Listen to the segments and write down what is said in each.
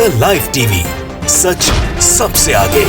The live TV, सच सबसे आगे।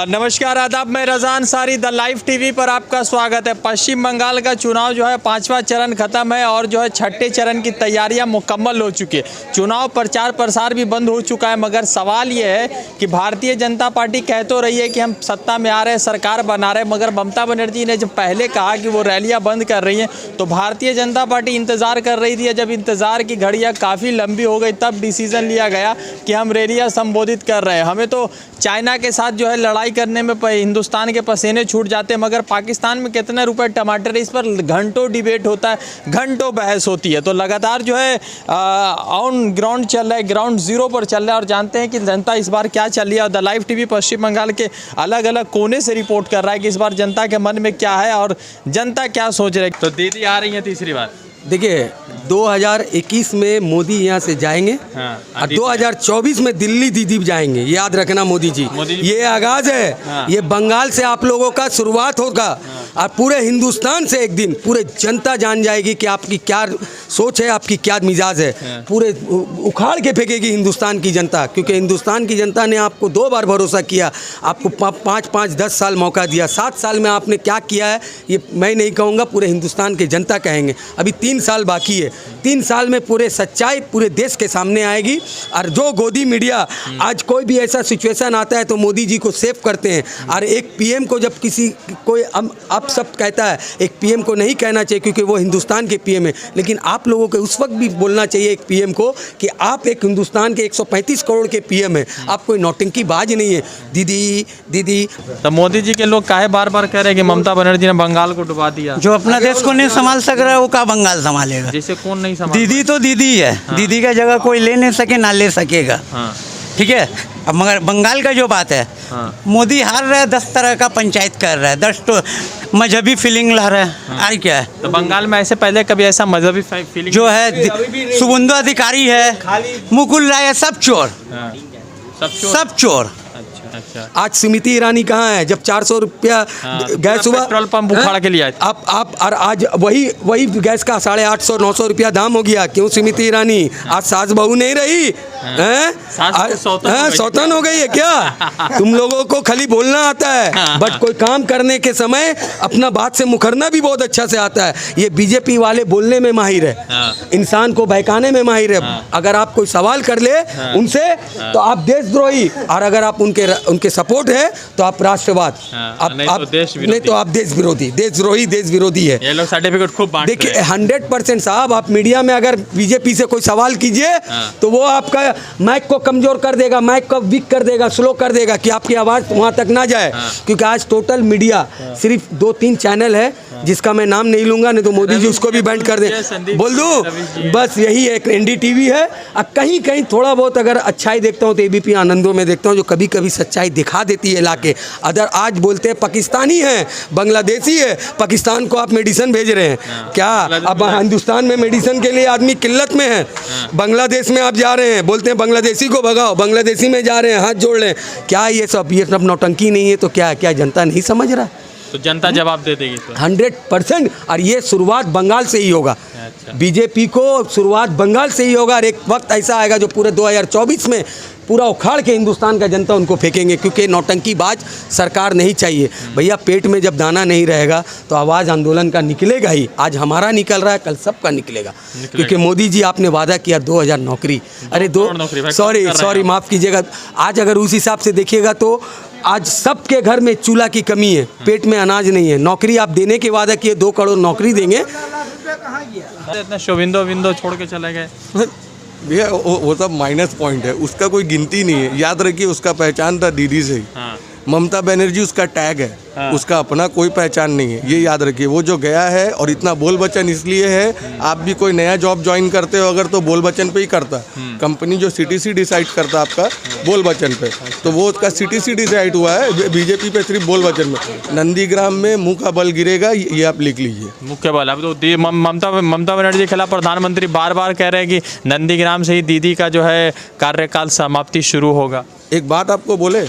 नमस्कार, आदाब, मैं Raza Ansari, the live TV पर आपका स्वागत है। पश्चिम बंगाल का चुनाव जो है 5वां चरण ख़त्म है और जो है 6ठे चरण की तैयारियां मुकम्मल हो चुकी है। चुनाव प्रचार प्रसार भी बंद हो चुका है, मगर सवाल ये है कि भारतीय जनता पार्टी कह तो रही है कि हम सत्ता में आ रहे हैं, सरकार बना रहे हैं, मगर ममता बनर्जी ने जब पहले कहा कि वो रैलियाँ बंद कर रही हैं तो भारतीय जनता पार्टी इंतज़ार कर रही थी। जब इंतज़ार की घड़ियाँ काफ़ी लंबी हो गई तब डिसीज़न लिया गया कि हम रैलियाँ संबोधित कर रहे हैं। हमें तो चाइना के साथ जो है लड़ाई करने में हिंदुस्तान के पसीने छूट जाते हैं, मगर पाकिस्तान में कितने रुपए टमाटर है, इस पर घंटों डिबेट होता है, घंटों बहस होती है। तो लगातार जो है ऑन ग्राउंड चल रहा है, ग्राउंड जीरो पर चल रहा है और जानते हैं कि जनता इस बार क्या चल रही है। और द लाइव टीवी पश्चिम बंगाल के अलग अलग कोने से रिपोर्ट कर रहा है कि इस बार जनता के मन में क्या है और जनता क्या सोच रही है। तो दीदी आ रही है तीसरी बार। देखिए 2021 में मोदी यहाँ से जाएंगे और 2024 में दिल्ली दीदी जाएंगे, याद रखना मोदी जी। ये आगाज है, ये बंगाल से आप लोगों का शुरुआत होगा और पूरे हिंदुस्तान से एक दिन पूरे जनता जान जाएगी कि आपकी क्या सोच है, आपकी क्या मिजाज है। पूरे उखाड़ के फेंकेगी हिंदुस्तान की जनता, क्योंकि हिंदुस्तान की जनता ने आपको 2 बार भरोसा किया, आपको 5-5-10 साल मौका दिया। 7 साल में आपने क्या किया है ये मैं नहीं कहूँगा, पूरे हिंदुस्तान की जनता कहेंगे। अभी 3 साल बाकी है, 3 साल में पूरे सच्चाई पूरे देश के सामने आएगी। और जो गोदी मीडिया आज कोई भी ऐसा सिचुएशन आता है तो मोदी जी को सेव करते हैं। और एक पीएम को जब कोई अब सब कहता है, एक पीएम को नहीं कहना चाहिए क्योंकि वो हिंदुस्तान के पीएम है, लेकिन आप लोगों को उस वक्त भी बोलना चाहिए एक पीएम को कि आप एक हिंदुस्तान के 135 करोड़ के पीएम है, आप कोई नौटंकी बाज नहीं है। दीदी तो मोदी जी के लोग काहे बार बार कह रहे हैं कि ममता बनर्जी ने बंगाल को डुबा दिया। जो अपना देश को नहीं संभाल सक रहा है वो का बंगाल संभालेगा। जैसे कौन नहीं संभाल, दीदी तो दीदी है। दीदी का जगह कोई ले नहीं सके ना ले सकेगा। ठीक है, अब मगर बंगाल का जो बात है, मोदी हार रहा है, 10 तरह का पंचायत कर रहा है, 10 तो मजहबी फीलिंग ला रहा है। और क्या है तो बंगाल में ऐसे पहले कभी ऐसा मजहबी फीलिंग जो है, सुबुंदो अधिकारी है, मुकुल राय है, सब चोर, सब चोर। अच्छा। आज स्मृति ईरानी कहाँ है जब 400 रुपया गैस हुआ, पेट्रोल पंप उखाड़ के लिया। आप और आज वही गैस का 850-900 रुपया दाम हो गया। क्यों स्मृति ईरानी आज सास बहू नहीं रही हैं? सौतन हो गई है क्या? तुम लोगों को खाली बोलना आता है, बट कोई काम करने के समय अपना बात से मुखरना भी बहुत अच्छा से आता है। ये बीजेपी वाले बोलने में माहिर है, इंसान को बहकाने में माहिर है। अगर आप कोई सवाल कर ले उनसे तो आप देशद्रोही, और अगर आप उनके सपोर्ट है तो आप राष्ट्रवाद, नहीं तो आप देश विरोधी, देशद्रोही, देश विरोधी है। ये लोग सर्टिफिकेट खूब बांट रहे हैं। देखिए 100% साहब, आप मीडिया में अगर बीजेपी से कोई सवाल कीजिए तो वो आपका माइक को कमजोर कर देगा, माइक को वीक कर देगा, स्लो कर देगा कि आपकी आवाज़ वहाँ तक ना जाए। क्योंकि आज टोटल मीडिया सिर्फ 2-3 चैनल है जिसका मैं नाम नहीं लूँगा, नहीं तो मोदी जी उसको भी बैंड कर दे। बोल दूँ बस यही एक NDTV है। कहीं कहीं थोड़ा बहुत अगर अच्छाई देखता हूँ तो ABP आनंदों में देखता हूँ, जो कभी कभी सच्चाई दिखा देती है लाके। अदर आज बोलते हैं पाकिस्तानी है, बांग्लादेशी है, पाकिस्तान को आप मेडिसिन भेज रहे हैं क्या? अब हिंदुस्तान में मेडिसिन के लिए आदमी किल्लत में है, बांग्लादेश में आप जा रहे हैं, बोलते हैं बांग्लादेशी को भगाओ, बांग्लादेशी में जा रहे हैं, हाथ जोड़ लें। क्या ये सब नौटंकी नहीं है तो क्या जनता नहीं समझ रहा? तो जनता जवाब दे देगी 100%। और ये शुरुआत बंगाल से ही होगा। बीजेपी को शुरुआत बंगाल से ही होगा और एक वक्त ऐसा आएगा जो पूरे 2024 में पूरा उखाड़ के हिंदुस्तान का जनता उनको फेंकेंगे, क्योंकि नौटंकी बाज सरकार नहीं चाहिए भैया। पेट में जब दाना नहीं रहेगा तो आवाज़ आंदोलन का निकलेगा ही। आज हमारा निकल रहा है, कल सबका निकलेगा। क्योंकि मोदी जी आपने वादा किया 2000 नौकरी, अरे सॉरी माफ़ कीजिएगा। आज अगर उस हिसाब से देखिएगा तो आज सबके घर में चूल्हा की कमी है, पेट में अनाज नहीं है। नौकरी आप देने के वादा किए, 2 करोड़ नौकरी देंगे। इतना शोविंदो छोड़ के चले गए भैया, वो सब माइनस पॉइंट है, उसका कोई गिनती नहीं है। याद रखिए उसका पहचान था दीदी से ही। ममता बनर्जी उसका टैग है, उसका अपना कोई पहचान नहीं है, ये याद रखिए। वो जो गया है और इतना बोल बचन इसलिए है, आप भी कोई नया जॉब ज्वाइन करते हो अगर तो बोल बचन पे ही करता। कंपनी जो CTC डिसाइड करता आपका बोल बचन पे, तो वो उसका CTC डिसाइड हुआ है बीजेपी पे सिर्फ बोल बचन में। नंदीग्राम में मुंह का बल गिरेगा, ये आप लिख लीजिए। मुख्य बल अब तो ममता बनर्जी के खिलाफ प्रधानमंत्री बार बार कह रहे हैं कि नंदीग्राम से ही दीदी का जो है कार्यकाल समाप्ति शुरू होगा। एक बात आपको बोले,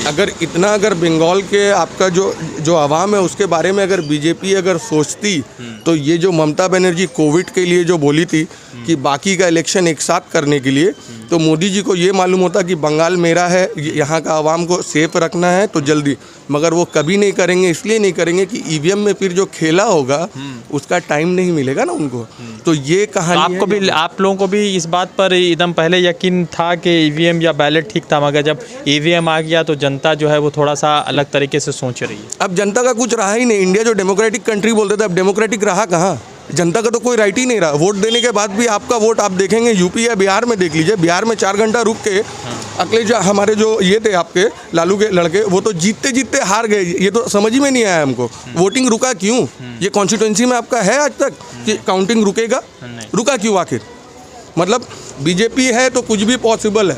अगर बंगाल के आपका जो जो आवाम है उसके बारे में अगर बीजेपी अगर सोचती तो ये जो ममता बनर्जी कोविड के लिए जो बोली थी कि बाकी का इलेक्शन एक साथ करने के लिए, तो मोदी जी को ये मालूम होता कि बंगाल मेरा है, यहाँ का आवाम को सेफ रखना है तो जल्दी, मगर वो कभी नहीं करेंगे। इसलिए नहीं करेंगे कि ईवीएम में फिर जो खेला होगा उसका टाइम नहीं मिलेगा ना उनको। तो ये कहानी आपको भी, आप लोगों को भी इस बात पर एकदम पहले यकीन था कि ईवीएम या बैलेट ठीक था, मगर जब ईवीएम आ गया तो जनता जो है वो थोड़ा सा अलग तरीके से सोच रही है। अब जनता का कुछ रहा ही नहीं। इंडिया जो डेमोक्रेटिक कंट्री बोलते थे, अब डेमोक्रेटिक रहा कहाँ? जनता का तो कोई राइट ही नहीं रहा। वोट देने के बाद भी आपका वोट आप देखेंगे यूपी या बिहार में देख लीजिए, बिहार में 4 घंटा रुक के अगले जो हमारे जो ये थे आपके लालू के लड़के, वो तो जीतते जीतते हार गए। ये तो समझ ही में नहीं आया हमको, वोटिंग रुका क्यों? ये कॉन्स्टिट्यूंसी में आपका है आज तक कि काउंटिंग रुकेगा? रुका क्यों आखिर? मतलब बीजेपी है तो कुछ भी पॉसिबल है।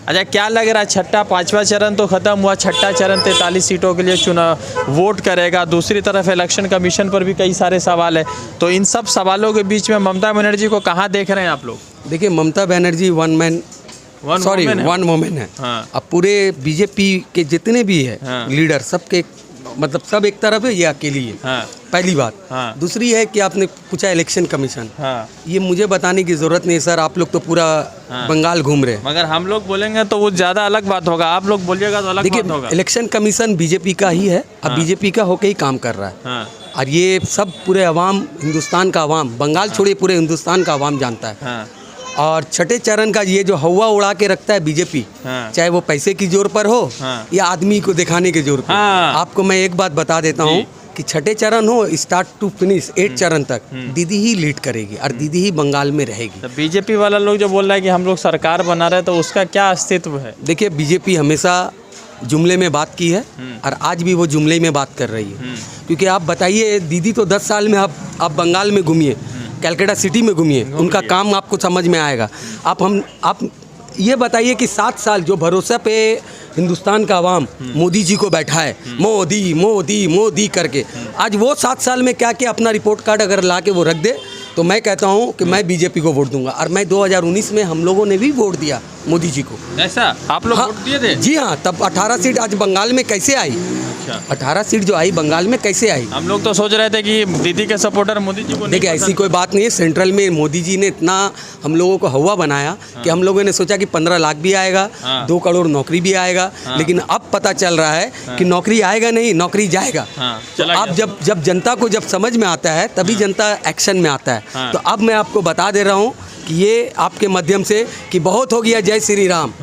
अच्छा, क्या लग रहा है, छठा पांचवा चरण तो खत्म हुआ, छठा चरण 43 सीटों के लिए चुनाव वोट करेगा, दूसरी तरफ इलेक्शन कमीशन पर भी कई सारे सवाल है, तो इन सब सवालों के बीच में ममता बनर्जी को कहाँ देख रहे हैं आप लोग? देखिए, ममता बनर्जी वन वोमेन है। हाँ। अब पूरे बीजेपी के जितने भी है हाँ। लीडर, सबके मतलब सब एक तरफ है, ये अकेली है। हाँ। पहली बात। हाँ। दूसरी है कि आपने पूछा इलेक्शन कमीशन, हाँ। ये मुझे बताने की जरूरत नहीं सर, आप लोग तो पूरा बंगाल घूम रहे हैं। मगर हम लोग बोलेंगे तो वो ज़्यादा अलग बात होगा, आप लोग बोलिएगा तो अलग बात होगा। देखिए, इलेक्शन कमीशन बीजेपी का ही है, अब बीजेपी का होके ही काम कर रहा है। हाँ। और ये सब पूरे अवाम, हिंदुस्तान का अवाम, बंगाल छोड़िए पूरे हिंदुस्तान का अवाम जानता है। हाँ। और छठे चरण का ये जो हवा उड़ा के रखता है बीजेपी, हाँ। चाहे वो पैसे की जोर पर हो हाँ। या आदमी को दिखाने के जोर पर। हाँ। आपको मैं एक बात बता देता हूँ कि छठे चरण हो स्टार्ट टू फिनिश 8 चरण तक दीदी ही लीड करेगी और दीदी ही बंगाल में रहेगी। तो बीजेपी वाला लोग जो बोल रहा है कि हम लोग सरकार बना रहे हैं, तो उसका क्या अस्तित्व है? देखिए, बीजेपी हमेशा जुमले में बात की है और आज भी वो जुमले में बात कर रही है। क्योंकि आप बताइए, दीदी तो 10 साल में आप बंगाल में घूमिए, कैलकाटा सिटी में घूमिए, उनका काम आपको समझ में आएगा। आप ये बताइए कि 7 साल जो भरोसा पे हिंदुस्तान का आवाम मोदी जी को बैठा है, मोदी मोदी मोदी करके, आज वो 7 साल में क्या क्या अपना रिपोर्ट कार्ड अगर ला के वो रख दे, तो मैं कहता हूँ कि मैं बीजेपी को वोट दूंगा। और मैं 2019 में हम लोगों ने भी वोट दिया मोदी जी को। ऐसा आप लोग वोट दिए थे? जी हाँ, तब 18 सीट आज बंगाल में कैसे आई? 18 सीट जो आई बंगाल में कैसे आई? हम लोग तो सोच रहे थे कि दीदी के सपोर्टर मोदी जी को। देखिए, ऐसी कोई बात नहीं है। सेंट्रल में मोदी जी ने इतना हम लोगों को हवा बनाया कि हम लोगों ने सोचा कि 15 लाख भी आएगा, 2 करोड़ नौकरी भी आएगा, लेकिन अब पता चल रहा है कि नौकरी आएगा नहीं, नौकरी जाएगा। तो अब जब जनता को जब समझ में आता है तभी जनता एक्शन में आता है। तो अब मैं आपको बता दे रहा हूँ कि ये आपके माध्यम से कि बहुत हो गया जय श्री राम,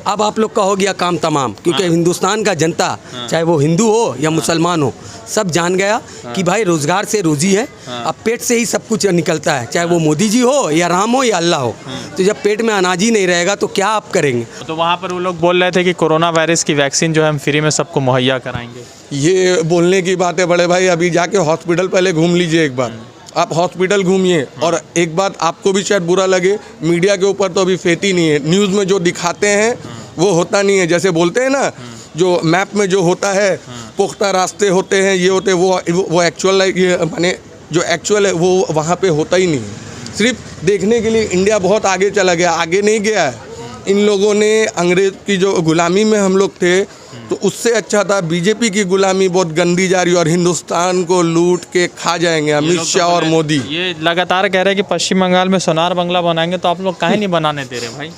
अब आप लोग का हो गया काम तमाम। क्योंकि हिंदुस्तान का जनता, चाहे वो हिंदू हो या मुसलमान हो, सब जान गया कि भाई रोजगार से रोजी है। अब पेट से ही सब कुछ निकलता है, चाहे वो मोदी जी हो या राम हो या अल्लाह हो। तो जब पेट में अनाज ही नहीं रहेगा तो क्या आप करेंगे? तो वहाँ पर वो लोग बोल रहे थे कि कोरोना वायरस की वैक्सीन जो है हम फ्री में सबको मुहैया कराएंगे। ये बोलने की बात है बड़े भाई, अभी जाके हॉस्पिटल पहले घूम लीजिए एक बार। आप हॉस्पिटल घूमिए। और एक बात आपको भी शायद बुरा लगे, मीडिया के ऊपर तो अभी फेथ ही नहीं है। न्यूज़ में जो दिखाते हैं वो होता नहीं है। जैसे बोलते हैं ना, जो मैप में जो होता है, पुख्ता रास्ते होते हैं, ये होते, वो एक्चुअल, ये माने जो एक्चुअल है वो वहाँ पे होता ही नहीं है। सिर्फ देखने के लिए इंडिया बहुत आगे चला गया, आगे नहीं गया है। इन लोगों ने अंग्रेज़ की जो गुलामी में हम लोग थे, तो उससे अच्छा था बीजेपी की गुलामी बहुत गंदी जा रही है और हिंदुस्तान को लूट के खा जाएंगे अमित शाह और मोदी। ये लगातार कह रहे हैं कि पश्चिम बंगाल में सोनार बंगला बनाएंगे, तो आप लोग काहे नहीं बनाने दे रहे भाई?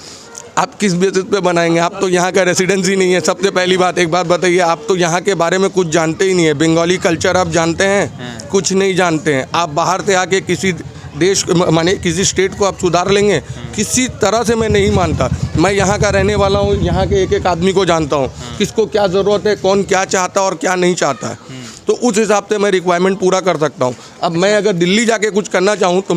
आप किस बेसिस पे बनाएंगे? आप तो यहाँ का रेसिडेंसी नहीं है। सबसे पहली बात, एक बात बताइए, आप तो यहाँ के बारे में कुछ जानते ही नहीं है। बंगाली कल्चर आप जानते हैं? कुछ नहीं जानते हैं। आप बाहर से आके किसी देश माने किसी स्टेट को आप सुधार लेंगे? किसी तरह से मैं नहीं मानता। मैं यहाँ का रहने वाला हूँ, यहाँ के एक एक आदमी को जानता हूँ, किसको क्या ज़रूरत है, कौन क्या चाहता है और क्या नहीं चाहता है। तो उस हिसाब से मैं रिक्वायरमेंट पूरा कर सकता हूँ। अब मैं अगर दिल्ली जाके कुछ करना चाहूँ तो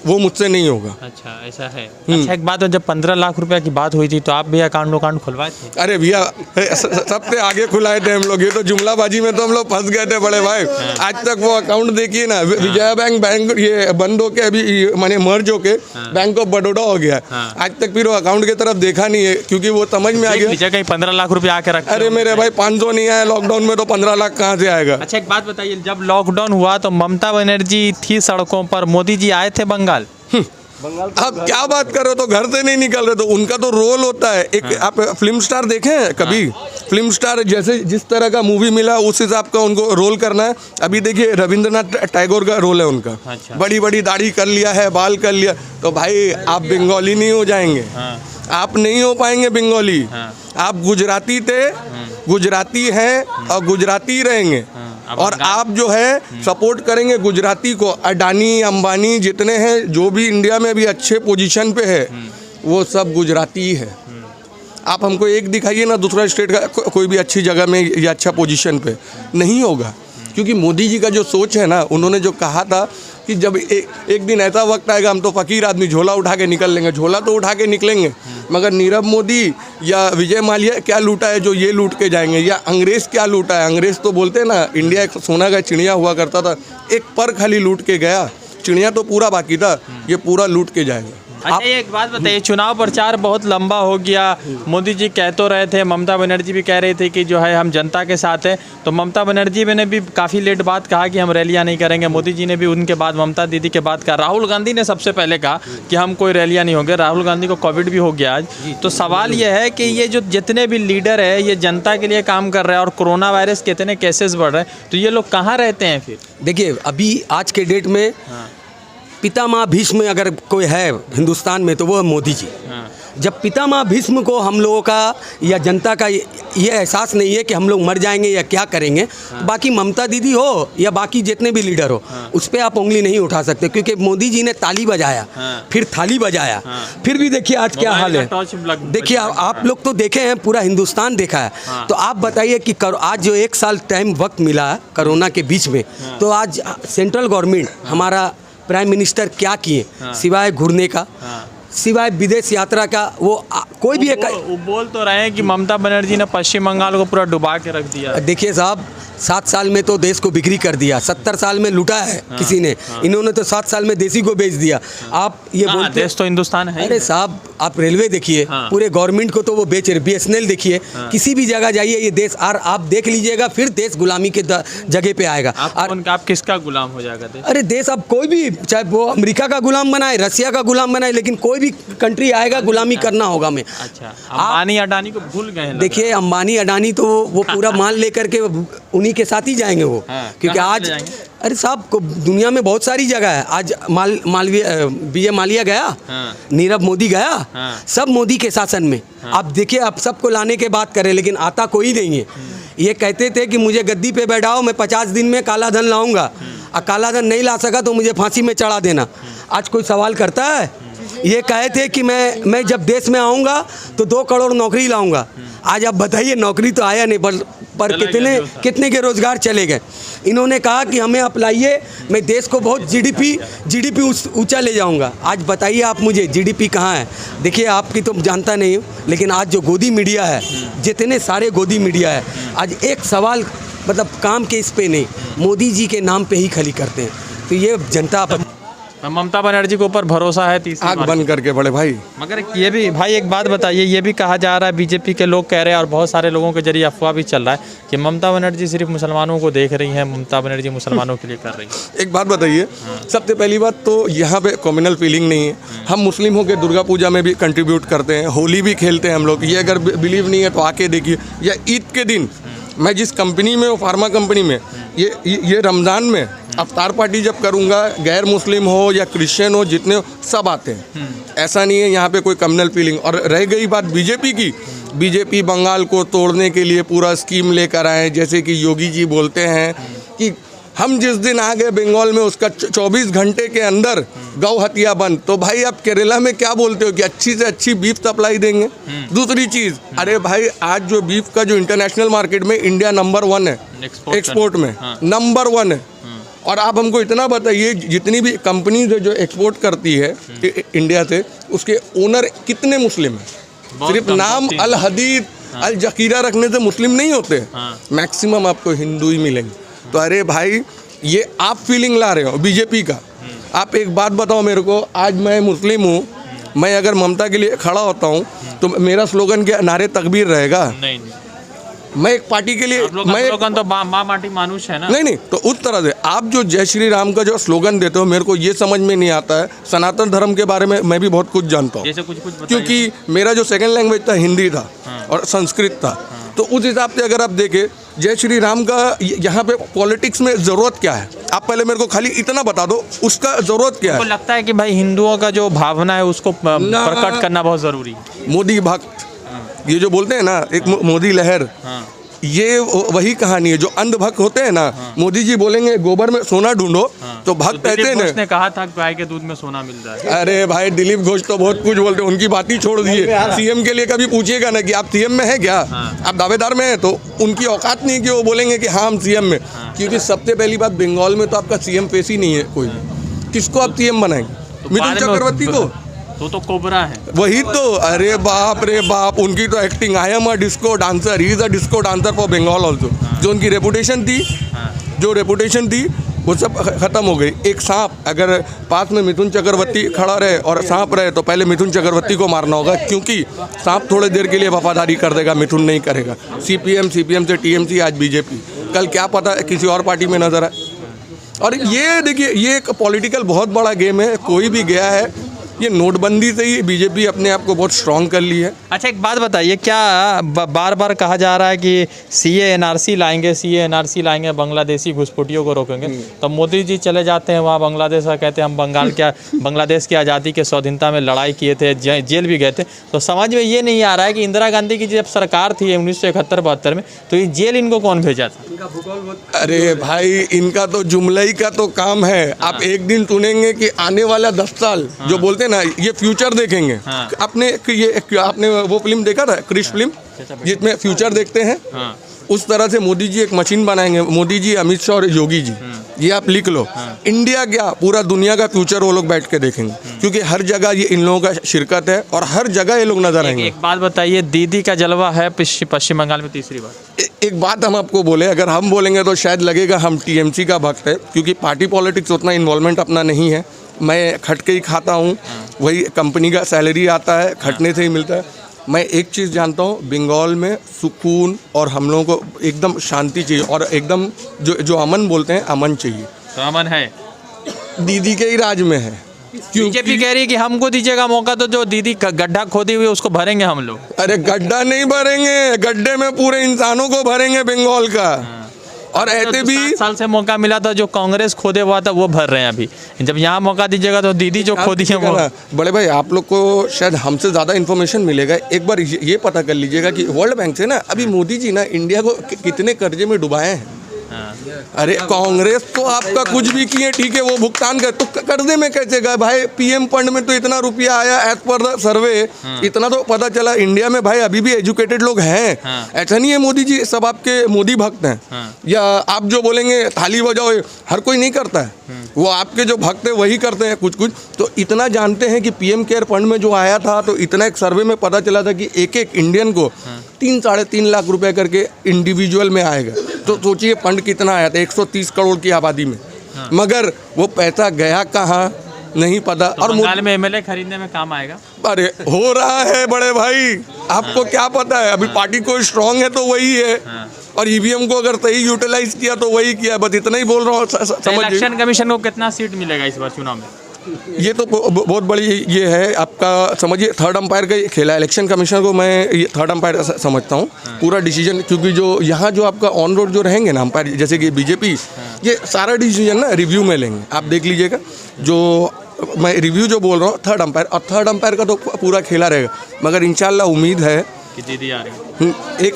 वो मुझसे नहीं होगा। अच्छा, ऐसा है। अच्छा, एक बात है, जब 15 लाख रुपए की बात हुई थी तो आप भी अकाउंट खुलवाए थे? अरे भैया, सबसे आगे खुलाए थे हम लोग। ये तो जुमलाबाजी में तो हम लोग फंस गए थे बड़े भाई। आज तक वो अकाउंट देखिए ना, विजया बैंक ये बंद होके अभी माने मर्ज होके बैंक ऑफ बड़ौदा हो गया। आज तक फिर वो अकाउंट की तरफ देखा नहीं है, क्योंकि वो समझ में आ गया कहीं 15 लाख रुपए आके रखे। अरे मेरे भाई, 500 नहीं आया लॉकडाउन में, तो 15 लाख कहाँ से आएगा? अच्छा, एक बात बताइए, जब लॉकडाउन हुआ तो ममता बनर्जी थी सड़कों पर, मोदी जी आए थे बंगाल? आप क्या बात कर रहे हो, तो घर से नहीं निकल रहे, तो उनका तो रोल होता है एक। आप फिल्म स्टार देखे हैं कभी? फिल्म स्टार जैसे जिस तरह का मूवी मिला उस हिसाब का उनको रोल करना है। अभी देखिए रविंद्रनाथ टैगोर का रोल है उनका, बड़ी बड़ी दाढ़ी कर लिया है, बाल कर लिया, तो भाई आप बंगाली नहीं हो जाएंगे, आप नहीं हो पाएंगे बंगाली। आप गुजराती थे, गुजराती हैं और गुजराती रहेंगे। और आप जो है सपोर्ट करेंगे गुजराती को। अडानी अंबानी जितने हैं, जो भी इंडिया में अभी अच्छे पोजीशन पे है, वो सब गुजराती है। आप हमको एक दिखाइए ना दूसरा स्टेट का कोई भी अच्छी जगह में या अच्छा पोजीशन पे, नहीं होगा। क्योंकि मोदी जी का जो सोच है ना, उन्होंने जो कहा था कि जब एक दिन ऐसा वक्त आएगा हम तो फ़कीर आदमी झोला उठा के निकल लेंगे, झोला तो उठा के निकलेंगे, मगर नीरव मोदी या विजय माल्या क्या लूटा है जो ये लूट के जाएंगे, या अंग्रेज़ क्या लूटा है। अंग्रेज़ तो बोलते हैं ना, इंडिया एक सोना का चिड़िया हुआ करता था, एक पर खाली लूट के गया, चिड़िया तो पूरा बाकी था, ये पूरा लूट के जाएगा। अच्छा, एक बात बताइए, चुनाव प्रचार बहुत लंबा हो गया, मोदी जी कह तो रहे थे, ममता बनर्जी भी कह रही थी कि जो है हम जनता के साथ हैं, तो ममता बनर्जी ने भी काफ़ी लेट बाद कहा कि हम रैलियां नहीं करेंगे। मोदी जी ने भी उनके बाद, ममता दीदी के बाद कहा। राहुल गांधी ने सबसे पहले कहा कि हम कोई रैलियां नहीं होंगे। राहुल गांधी को कोविड भी हो गया आज। तो सवाल यह है कि ये जो जितने भी लीडर है ये जनता के लिए काम कर रहे हैं और कोरोना वायरस के इतने केसेस बढ़ रहे हैं, तो ये लोग कहाँ रहते हैं फिर? देखिए अभी आज के डेट में पितामह भीष्म अगर कोई है हिंदुस्तान में तो वो है मोदी जी। जब पितामह भीष्म को हम लोगों का या जनता का ये एहसास नहीं है कि हम लोग मर जाएंगे या क्या करेंगे, तो बाकी ममता दीदी हो या बाकी जितने भी लीडर हो, उस पर आप उंगली नहीं उठा सकते। क्योंकि मोदी जी ने ताली बजाया, फिर थाली बजाया, फिर भी देखिए आज क्या हाल है। देखिए आप लोग तो देखे हैं, पूरा हिंदुस्तान देखा है। तो आप बताइए कि आज जो 1 साल टाइम वक्त मिला कोरोना के बीच में, तो आज सेंट्रल गवर्नमेंट हमारा प्राइम मिनिस्टर क्या किए सिवाय घूरने का, सिवाय विदेश यात्रा का। कोई भी वो बोल तो रहे हैं कि ममता बनर्जी ने पश्चिम बंगाल को पूरा डुबा के रख दिया। देखिए साहब, 7 साल में तो देश को बिक्री कर दिया, 70 साल में लूटा है किसी ने, इन्होंने तो 7 साल में देसी को बेच दिया। आप ये बोलते देश तो हिंदुस्तान है। अरे साहब आप रेलवे देखिए, पूरे गवर्नमेंट को तो वो बेच रहे। BSNL देखिए, किसी भी जगह जाइए ये देश आप देख लीजिएगा, फिर देश गुलामी के जगह पे आएगा। आप किसका गुलाम हो जाएगा देश? अरे देश अब कोई भी, चाहे वो अमेरिका का गुलाम बनाए, रसिया का गुलाम बनाए, लेकिन कोई भी कंट्री आएगा गुलामी करना होगा हमें। अच्छा, अंबानी अडानी को भूल गए हैं। देखिए अंबानी अडानी तो वो पूरा माल लेकर के उन्हीं के साथ ही जाएंगे वो। क्योंकि आज अरे साहब को दुनिया में बहुत सारी जगह है। आज विजय माल्या गया, नीरव मोदी गया, सब मोदी के शासन में। आप देखिए, आप सबको लाने के बात करें, लेकिन आता कोई नहीं है। ये कहते थे कि मुझे गद्दी पे बैठाओ, मैं 50 दिन में काला धन लाऊंगा, और काला धन नहीं ला सका तो मुझे फांसी में चढ़ा देना। आज कोई सवाल करता है? ये कहे थे कि मैं जब देश में आऊँगा तो 2 करोड़ नौकरी लाऊंगा। आज आप बताइए, नौकरी तो आया नहीं, पर कितने के रोजगार चले गए। इन्होंने कहा कि हमें अपलाइए, मैं देश को बहुत जीडीपी ऊंचा ले जाऊंगा। आज बताइए आप मुझे जीडीपी कहाँ है? देखिए आपकी तो जानता नहीं हूँ, लेकिन आज जो गोदी मीडिया है, जितने सारे गोदी मीडिया है, आज एक सवाल मतलब काम के इस पे नहीं, मोदी जी के नाम पे ही खली करते हैं। तो ये जनता ममता बनर्जी के ऊपर भरोसा है तीसरी आग बंद करके बड़े भाई। मगर ये भी भाई एक बात बताइए, ये भी कहा जा रहा है, बीजेपी के लोग कह रहे हैं और बहुत सारे लोगों के जरिए अफवाह भी चल रहा है कि ममता बनर्जी सिर्फ मुसलमानों को देख रही हैं, ममता बनर्जी मुसलमानों के लिए कर रही है। एक बात बताइए, सबसे पहली बात तो यहाँ पे कम्युनल फीलिंग नहीं है। हम मुस्लिम होकर दुर्गा पूजा में भी कंट्रीब्यूट करते हैं, होली भी खेलते हैं हम लोग। ये अगर बिलीव नहीं है तो आके देखिए। या ईद के दिन मैं जिस कंपनी में हूँ, फार्मा कंपनी में, ये रमज़ान में अफ्तार पार्टी जब करूँगा, गैर मुस्लिम हो या क्रिश्चियन हो, जितने हो सब आते हैं। ऐसा नहीं है यहाँ पे कोई कम्युनल फीलिंग। और रह गई बात बीजेपी की, बीजेपी बंगाल को तोड़ने के लिए पूरा स्कीम लेकर आए। जैसे कि योगी जी बोलते हैं कि हम जिस दिन आ गए बंगाल में, उसका 24 घंटे के अंदर गौ हत्या बंद। तो भाई आप केरला में क्या बोलते हो कि अच्छी से अच्छी बीफ सप्लाई देंगे? दूसरी चीज़, अरे भाई आज जो बीफ का जो इंटरनेशनल मार्केट में इंडिया नंबर 1 है, एक्सपोर्ट में नंबर 1 है। और आप हमको इतना बताइए, जितनी भी कंपनीज जो एक्सपोर्ट करती है इंडिया से, उसके ओनर कितने मुस्लिम हैं? सिर्फ नाम अल हदीद अल जकीरा रखने से मुस्लिम नहीं होते, मैक्सिमम आपको हिंदू ही मिलेंगे। तो अरे भाई ये आप फीलिंग ला रहे हो बीजेपी का। आप एक बात बताओ मेरे को, आज मैं मुस्लिम हूँ, मैं अगर ममता के लिए खड़ा होता हूँ तो मेरा स्लोगन क्या, नारे तकबीर रहेगा? नहीं। मैं एक पार्टी के लिए आप लोग का मैं स्लोगन तो माँ माटी मानुष है ना। नहीं तो उस तरह से आप जो जय श्री राम का जो स्लोगन देते हो मेरे को ये समझ में नहीं आता है। सनातन धर्म के बारे में मैं भी बहुत कुछ जानता हूँ, जैसे कुछ बताइए। क्योंकि मेरा जो सेकंड लैंग्वेज था हिंदी था और संस्कृत था। तो उस हिसाब से अगर आप देखें जय श्री राम का यहाँ पे पॉलिटिक्स में ज़रूरत क्या है, आप पहले मेरे को खाली इतना बता दो उसका ज़रूरत क्या आपको है। लगता है कि भाई हिंदुओं का जो भावना है उसको प्रकट करना बहुत ज़रूरी है। मोदी भक्त ये जो बोलते हैं ना एक मोदी लहर, ये वही कहानी है। जो अंधभक्त होते हैं ना, मोदी जी बोलेंगे गोबर में सोना ढूंढो, तो भक्त कहते हैं उसने कहा था कि गाय के दूध में सोना मिल रहा है। अरे भाई दिलीप घोष तो बहुत कुछ बोलते हैं, उनकी बात ही छोड़ दिए। सीएम के लिए कभी पूछिएगा ना कि आप सीएम में हैं क्या, आप दावेदार में हैं, तो उनकी औकात नहीं कि वो बोलेंगे कि हाँ हम सीएम में। क्योंकि सबसे पहली बात बंगाल में तो आपका सीएम फेस ही नहीं है कोई, किसको आप सीएम बनाएंगे? मिथुन चक्रवर्ती को तो कोबरा है वही तो। अरे बाप रे बाप, उनकी तो acting, I am a disco dancer, he is a disco dancer for Bengal also. जो उनकी रेपुटेशन थी वो सब खत्म हो गई। एक सांप अगर पास में मिथुन चक्रवर्ती खड़ा रहे और सांप रहे तो पहले मिथुन चक्रवर्ती को मारना होगा, क्योंकि सांप थोड़े देर के लिए वफादारी कर देगा, मिथुन नहीं करेगा। सीपीएम से टीएमसी, आज बीजेपी, कल क्या पता किसी और पार्टी में नजर आए। और ये देखिए ये एक पॉलिटिकल बहुत बड़ा गेम है। कोई भी गया है, ये नोटबंदी से ही बीजेपी अपने आप को बहुत स्ट्रांग कर ली है। अच्छा एक बात बताइए, क्या बार बार कहा जा रहा है कि सीए एनआरसी लाएंगे, बांग्लादेशी घुसपैठियों को रोकेंगे, तो मोदी जी चले जाते हैं वहाँ बांग्लादेश और कहते हैं हम बांग्लादेश की आज़ादी के स्वाधीनता में लड़ाई किए थे, जेल भी गए थे। तो समझ में ये नहीं आ रहा है कि इंदिरा गांधी की जब सरकार थी 1971-72 में, तो ये जेल इनको कौन भेजा था? अरे भाई इनका तो जुमलाई का तो काम है। आप एक दिन सुनेंगे कि आने वाला 10 साल जो बोलते ना, ये फ्यूचर देखेंगे। आपने वो फिल्म देखा था क्रिश फिल्म, जिसमें फ्यूचर देखते हैं, उस तरह से मोदी जी एक मशीन बनाएंगे। मोदी जी, अमित शाह और योगी जी, ये आप लिख लो। इंडिया क्या पूरा दुनिया का फ्यूचर वो लोग बैठ के देखेंगे, क्योंकि हर जगह ये इन लोगों का शिरकत है और हर जगह ये लोग नजर आएंगे। एक बात बताइए, दीदी का जलवा है पश्चिम बंगाल में तीसरी बार। एक बात हम आपको बोले, अगर हम बोलेंगे तो शायद लगेगा हम टीएमसी का भक्त है, क्योंकि पार्टी पॉलिटिक्स उतना इन्वॉल्वमेंट अपना नहीं है। मैं खट के ही खाता हूँ, वही कंपनी का सैलरी आता है, खटने से ही मिलता है। मैं एक चीज़ जानता हूँ, बंगाल में सुकून और हम लोगों को एकदम शांति चाहिए, और एकदम जो अमन बोलते हैं, अमन चाहिए। तो अमन है, दीदी के ही राज में है। बीजेपी कह रही है कि हमको दीजिएगा मौका तो जो दीदी गड्ढा खोदी हुई है उसको भरेंगे हम लोग। अरे गड्ढा नहीं भरेंगे, गड्ढे में पूरे इंसानों को भरेंगे बंगाल का। और ऐसे भी 7 साल से मौका मिला था, जो कांग्रेस खोदे हुआ था वो भर रहे हैं अभी। जब यहाँ मौका दीजिएगा तो दीदी जो खोदी है वो। बड़े भाई आप लोग को शायद हमसे ज़्यादा इन्फॉर्मेशन मिलेगा। एक बार ये पता कर लीजिएगा कि वर्ल्ड बैंक से ना अभी मोदी जी ना इंडिया को कितने कर्जे में डुबाए हैं। अरे कांग्रेस तो आपका कुछ भी किए ठीक है, वो भुगतान कर, तो कर्जे में कैसे गए भाई? पीएम फंड में तो इतना रुपया आया एज पर द सर्वे, इतना तो पता चला। इंडिया में भाई अभी भी एजुकेटेड लोग हैं। ऐसा नहीं है मोदी जी सब आपके मोदी भक्त हैं, या आप जो बोलेंगे थाली बजाओ, हर कोई नहीं करता है। वो आपके जो भक्त है वही करते हैं कुछ। तो इतना जानते हैं कि पीएम केयर फंड में जो आया था, तो इतना एक सर्वे में पता चला था कि एक इंडियन को 3-3.5 लाख रुपए करके इंडिविजुअल में आएगा। तो सोचिए फंड कितना आया था 130 करोड़ की आबादी में। मगर वो पैसा गया कहाँ नहीं पता। तो और बंगाल में एमएलए खरीदने में काम आएगा। अरे हो रहा है बड़े भाई, आपको क्या पता है? अभी पार्टी को स्ट्रांग है तो वही है, और ईवीएम को अगर सही यूटिलाइज किया तो वही किया। बस इतना ही बोल रहा हूँ। समझिए इलेक्शन कमीशन को कितना सीट मिलेगा इस बार चुनाव में? ये तो बहुत बड़ी ये है आपका, समझिए थर्ड अंपायर का ये खेला है। इलेक्शन कमीशन को मैं ये थर्ड अंपायर समझता हूँ पूरा डिसीजन, क्योंकि जो यहाँ जो आपका ऑन रोड जो रहेंगे ना अंपायर, जैसे कि बीजेपी, ये सारा डिसीजन ना रिव्यू में लेंगे। आप देख लीजिएगा, जो मैं रिव्यू जो बोल रहा हूँ थर्ड अंपायर, और थर्ड अंपायर का तो पूरा खेला रहेगा। मगर इंशाल्लाह उम्मीद है कि दीदी आ रही है।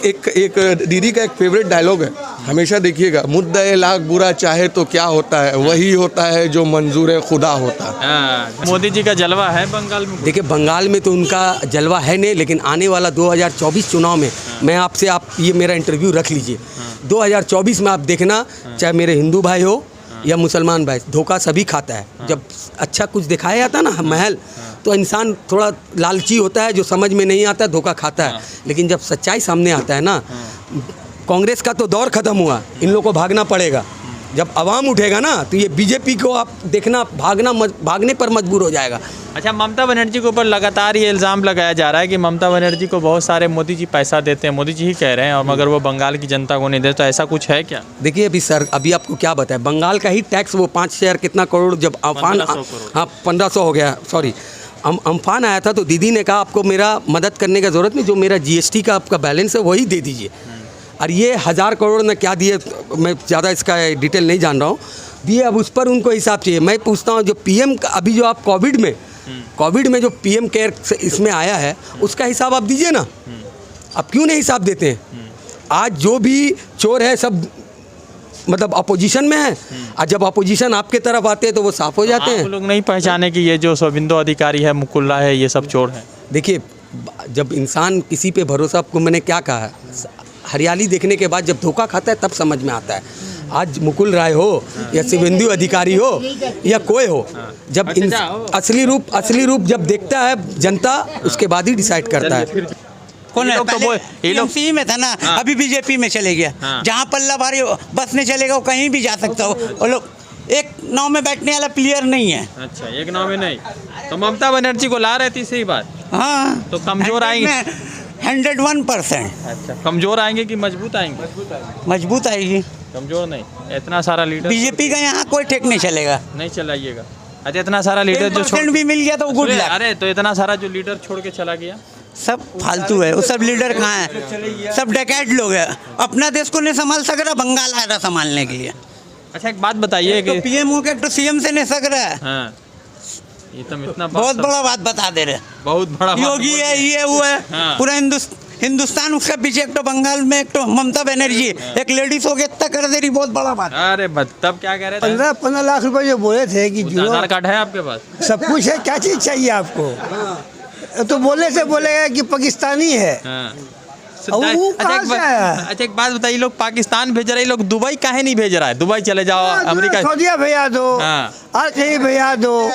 एक दीदी का एक फेवरेट डायलॉग है, हमेशा देखिएगा, मुद्दे लाख बुरा चाहे तो क्या होता है, वही होता है जो मंजूर खुदा होता है। मोदी जी का जलवा है बंगाल में? देखिए बंगाल में तो उनका जलवा है नहीं, लेकिन आने वाला 2024 चुनाव में मैं आपसे, आप ये मेरा इंटरव्यू रख लीजिए, 2024 में आप देखना, चाहे मेरे हिंदू भाई हो या मुसलमान भाई, धोखा सभी खाता है। जब अच्छा कुछ दिखाया जाता है ना महल, तो इंसान थोड़ा लालची होता है, जो समझ में नहीं आता है धोखा खाता है। लेकिन जब सच्चाई सामने आता है ना, कांग्रेस का तो दौर ख़त्म हुआ, इन लोगों को भागना पड़ेगा। जब आवाम उठेगा ना तो ये बीजेपी को आप देखना भागने पर मजबूर हो जाएगा। अच्छा, ममता बनर्जी के ऊपर लगातार ये इल्ज़ाम लगाया जा रहा है कि ममता बनर्जी को बहुत सारे मोदी जी पैसा देते हैं, मोदी जी ही कह रहे हैं, और मगर वो बंगाल की जनता को नहीं दे, तो ऐसा कुछ है क्या? देखिए अभी सर, अभी आपको क्या बताएं, बंगाल का ही टैक्स वो 5,000 कितना करोड़ जब अम्फान, 1500 करोड़। हाँ 1500 हो गया, सॉरी अम्फान आया था तो दीदी ने कहा आपको मेरा मदद करने की ज़रूरत नहीं, जो मेरा GST का आपका बैलेंस है वही दे दीजिए। और ये 1000 करोड़ ने क्या दिए, मैं ज़्यादा इसका डिटेल नहीं जान रहा हूँ, दिए। अब उस पर उनको हिसाब चाहिए। मैं पूछता हूँ जो PM अभी जो आप कोविड में जो PM केयर इसमें आया है उसका हिसाब आप दीजिए ना, आप क्यों नहीं हिसाब देते हैं? आज जो भी चोर है सब मतलब अपोजिशन में है, और जब अपोजिशन आपके तरफ आते हैं तो वो साफ हो जाते हैं। आप लोग नहीं पहचाने कि ये जो शुभेंदु अधिकारी है, मुकुल्ला है, ये सब चोर हैं? देखिए जब इंसान किसी पे भरोसा, आपको मैंने क्या कहा है, हरियाली देखने के बाद जब धोखा खाता है तब समझ में आता है। आज मुकुल राय हो या शुभेंदु अधिकारी हो या कोई हो, जब असली रूप जब देखता है जनता, उसके बाद ही डिसाइड करता है। कौन है? लोग तो पहले ये लोग TMC में था ना, अभी बीजेपी में चले गया। जहाँ पल्ला भारी बस नहीं चलेगा वो कहीं भी जा सकता हो। वो लोग एक नाव में बैठने वाला प्लेयर नहीं है। अच्छा, एक नाव में नहीं, तो ममता बनर्जी को ला रहे, तीसरी बात। हाँ, तो कमजोर आएंगे? 101%। अच्छा, कमजोर आएंगे कि मजबूत आएंगे? मजबूत आएगी। कमजोर नहीं, इतना सारा लीडर बीजेपी का यहाँ कोई ठेक नहीं चलेगा। नहीं चलाइएगा। अच्छा, इतना सारा लीडर जो छोड़, 1% भी मिल गया तो गुड लक। अरे तो इतना सारा जो लीडर छोड़ के चला गया, सब फालतू है। वो सब लीडर कहाँ है? सब डकैत लोग हैं। अपना देश को नहीं संभाल सक रहा, बंगाल आ रहा संभालने के लिए। अच्छा एक बात बताइए कि PM हो के तो CM से नहीं सक रहा है। हाँ, ये तो इतना बहुत बड़ा बात बता दे रहे। बहुत बड़ा योगी है, ये वो है, हाँ। पूरा हिंदुस्तान उसका पीछे। एक तो बंगाल में, एक तो ममता बनर्जी, एक लेडीज हो के इतना कर दे रही, बहुत बड़ा बात। अरे तब क्या कह रहे थे? 15 लाख रुपए जो बोले थे कि जो आधार कार्ड है आपके पास? सब कुछ है, क्या चीज़ चाहिए आपको? तो बोलने से बोलेगा कि पाकिस्तानी है। हाँ। वो कहाँ से आया? अच्छा एक बात बताइए, लोग पाकिस्तान भेज रहे, लोग दुबई काहे नहीं भेज रहा है? दुबई चले जाओ, अमेरिका, सऊदीया भेजा दो, हाँ। और कहीं भेजा दो।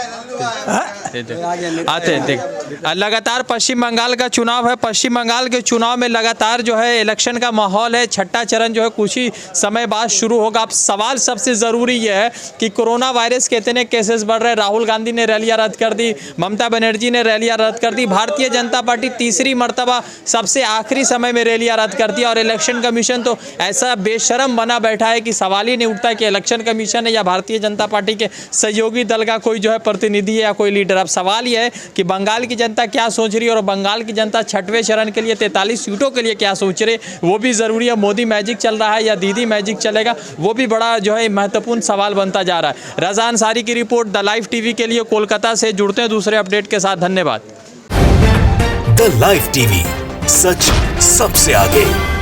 आते देख, लगातार पश्चिम बंगाल का चुनाव है। पश्चिम बंगाल के चुनाव में लगातार जो है इलेक्शन का माहौल है। छठा चरण जो है कुछ ही समय बाद शुरू होगा। अब सवाल सबसे ज़रूरी ये है कि कोरोना वायरस के इतने केसेस बढ़ रहे हैं। राहुल गांधी ने रैलियां रद्द कर दी, ममता बनर्जी ने रैलियां रद्द कर दी, भारतीय जनता पार्टी तीसरी मर्तबा सबसे आखिरी समय में रैलियां रद्द कर दी, और इलेक्शन कमीशन तो ऐसा बेशरम बना बैठा है कि सवाल ही नहीं उठता कि इलेक्शन कमीशन है या भारतीय जनता पार्टी के सहयोगी दल का कोई जो है प्रतिनिधि है या कोई लीडर। अब सवाल यह है कि बंगाल की जनता क्या सोच रही है, और बंगाल की जनता छठवें चरण के लिए 43 सीटों के लिए क्या सोच रही है, वो भी ज़रूरी है। मोदी मैजिक चल रहा है या दीदी मैजिक चलेगा, वो भी बड़ा जो है महत्वपूर्ण सवाल बनता जा रहा है। रज़ा अंसारी की रिपोर्ट द लाइव टीवी के लिए कोलकाता से। जुड़ते हैं दूसरे अपडेट के साथ, धन्यवाद। द लाइव टीवी, सच सबसे आगे।